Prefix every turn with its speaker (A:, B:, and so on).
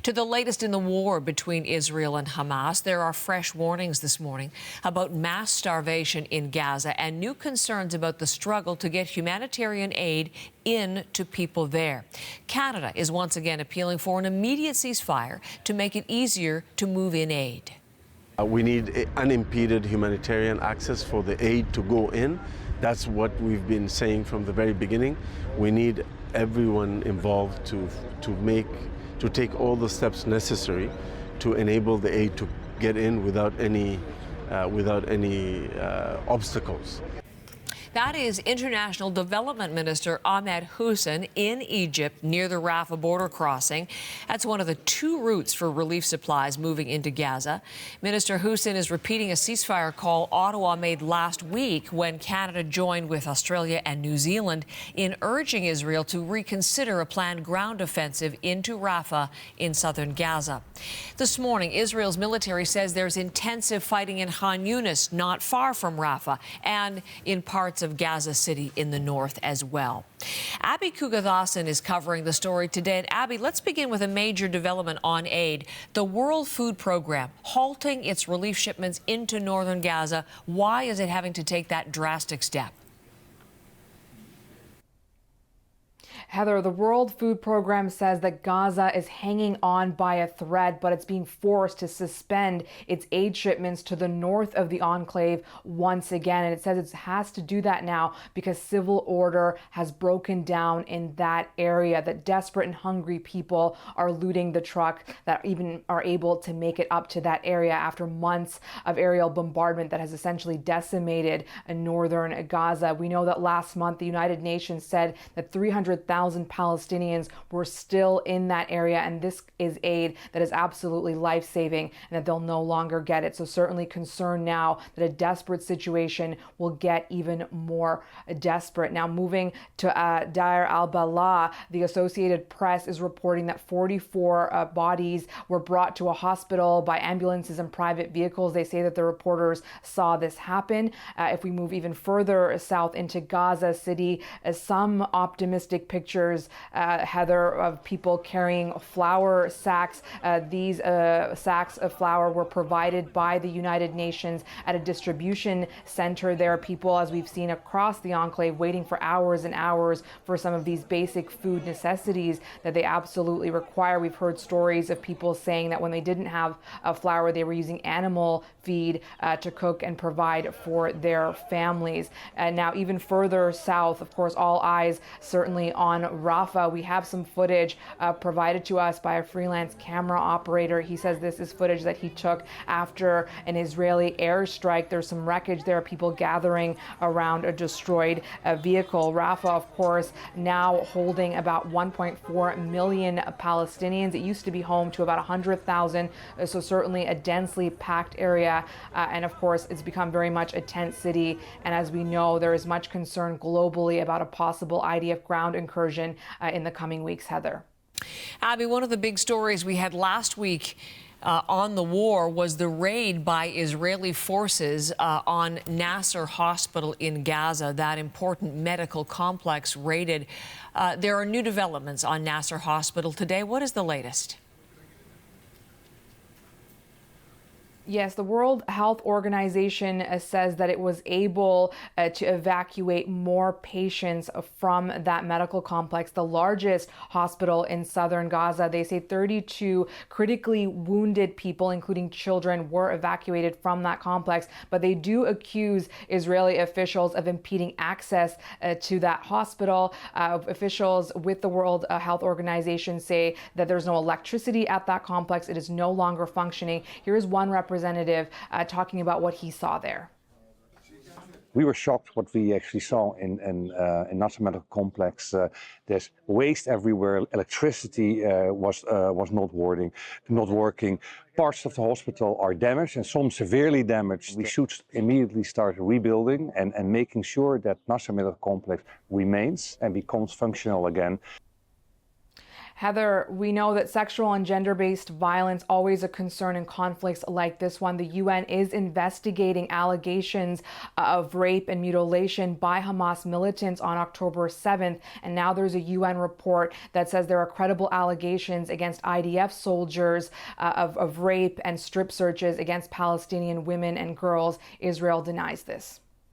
A: To the latest in the war between Israel and Hamas, there are fresh warnings this morning about mass starvation in Gaza and new concerns about the struggle to get humanitarian aid in to people there. Canada is once again appealing for an immediate ceasefire to make it easier to move in aid.
B: We need unimpeded humanitarian access for the aid to go in. That's what we've been saying from the very beginning. We need everyone involved to take all the steps necessary to enable the aid to get in without any obstacles.
A: That is International Development Minister Ahmed Hussein in Egypt near the Rafah border crossing. That's one of the two routes for relief supplies moving into Gaza. Minister Hussein is repeating a ceasefire call Ottawa made last week when Canada joined with Australia and New Zealand in urging Israel to reconsider a planned ground offensive into Rafah in southern Gaza. This morning, Israel's military says there's intensive fighting in Khan Yunis, not far from Rafah, and in parts of Gaza City in the north as well. Abby Kugathasan is covering the story today. And Abby, let's begin with a major development on aid. The World Food Program halting its relief shipments into northern Gaza. Why is it having to take that drastic step?
C: Heather, the World Food Program says that Gaza is hanging on by a thread, but it's being forced to suspend its aid shipments to the north of the enclave once again. And it says it has to do that now because civil order has broken down in that area, that desperate and hungry people are looting the truck that even are able to make it up to that area after months of aerial bombardment that has essentially decimated northern Gaza. We know that last month the United Nations said that 300,000 Palestinians were still in that area, and this is aid that is absolutely life-saving and that they'll no longer get it. So certainly concerned now that a desperate situation will get even more desperate. Now moving to Deir al-Balah, the Associated Press is reporting that 44 bodies were brought to a hospital by ambulances and private vehicles. They say that the reporters saw this happen. If we move even further south into Gaza City, some optimistic pictures, Heather, of people carrying flour sacks. These sacks of flour were provided by the United Nations at a distribution center. There are people, as we've seen across the enclave, waiting for hours and hours for some of these basic food necessities that they absolutely require. We've heard stories of people saying that when they didn't have flour, they were using animal feed to cook and provide for their families. Now, even further south, of course, all eyes certainly on Rafah. We have some footage provided to us by a freelance camera operator. He says this is footage that he took after an Israeli airstrike. There's some wreckage there, people gathering around a destroyed vehicle. Rafah, of course, now holding about 1.4 million Palestinians. It used to be home to about 100,000, so certainly a densely packed area. And of course, it's become very much a tent city. And as we know, there is much concern globally about a possible IDF ground incursion in the coming weeks, Heather.
A: Abby, one of the big stories we had last week on the war was the raid by Israeli forces on Nasser Hospital in Gaza, that important medical complex raided. There are new developments on Nasser Hospital today. What is the latest?
C: Yes, the World Health Organization says that it was able to evacuate more patients from that medical complex, the largest hospital in southern Gaza. They say 32 critically wounded people, including children, were evacuated from that complex, but they do accuse Israeli officials of impeding access to that hospital. Officials with the World Health Organization say that there's no electricity at that complex. It is no longer functioning. Here's one representative talking about what he saw there.
D: We were shocked what we actually saw in Nasser Medical Complex. There's waste everywhere. Electricity was not working. Parts of the hospital are damaged and some severely damaged. We should immediately start rebuilding and making sure that Nasser Medical Complex remains and becomes functional again.
C: Heather, we know that sexual and gender-based violence always a concern in conflicts like this one. The UN is investigating allegations of rape and mutilation by Hamas militants on October 7th. And now there's a UN report that says there are credible allegations against IDF soldiers of rape and strip searches against Palestinian women and girls. Israel denies this.